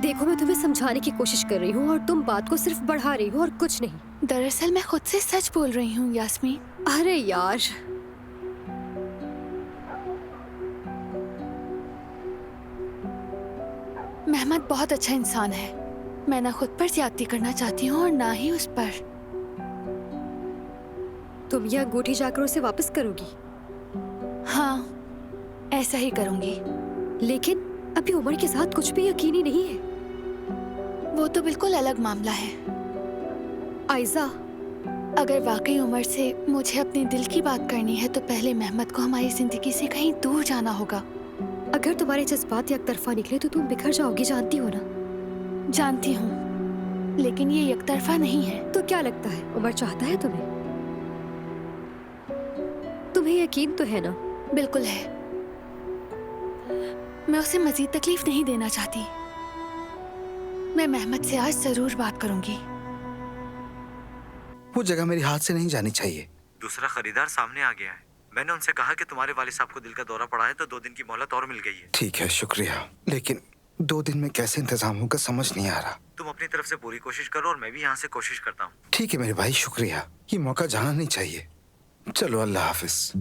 देखो, मैं तुम्हें समझाने की कोशिश कर रही हूँ और तुम बात को सिर्फ बढ़ा रही हो और कुछ नहीं। दरअसल मैं खुद से सच बोल रही हूँ यास्मीन। अरे यार, मेहमद बहुत अच्छा इंसान है। मैं ना खुद पर ज्यादती करना चाहती हूँ और ना ही उस पर। तुम यह अंगूठी जाकर उसे वापस करोगी? हाँ, ऐसा ही करूँगी। लेकिन अभी उमर के साथ कुछ भी यकीनी नहीं है। वो तो बिल्कुल अलग मामला है। आयजा, अगर वाकई उमर से मुझे अपने दिल की बात करनी है तो पहले मेहमद को हमारी जिंदगी से कहीं दूर जाना होगा। अगर तुम्हारे जज्बात एक तरफा निकले तो तुम बिखर जाओगी, जानती हो ना? जानती हूँ, लेकिन ये एक तरफा नहीं है। तो क्या लगता है, उमर चाहता है तुम्हें? तुम्हें यकीन तो है ना? बिल्कुल है। मैं उसे मजीद तकलीफ नहीं देना चाहती। मैं मेहमद से आज जरूर बात करूंगी। वो जगह मेरी हाथ से नहीं जानी चाहिए। दूसरा खरीदार सामने आ गया है। मैंने उनसे कहा कि तुम्हारे वालिद साहब को दिल का दौरा पड़ा है तो 2 दिन की मोहलत और मिल गई है। ठीक है, शुक्रिया, लेकिन 2 दिन में कैसे इंतजाम होगा समझ नहीं आ रहा। तुम अपनी तरफ से पूरी कोशिश करो और मैं भी यहाँ से कोशिश करता हूँ। ठीक है मेरे भाई, शुक्रिया। ये मौका जाना नहीं चाहिए। चलो, अल्लाह हाफिज।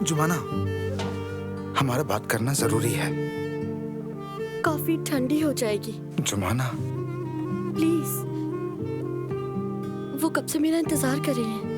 जुमाना, हमारा बात करना जरूरी है। काफी ठंडी हो जाएगी। जुमाना, प्लीज, वो कब से मेरा इंतजार कर रहे हैं।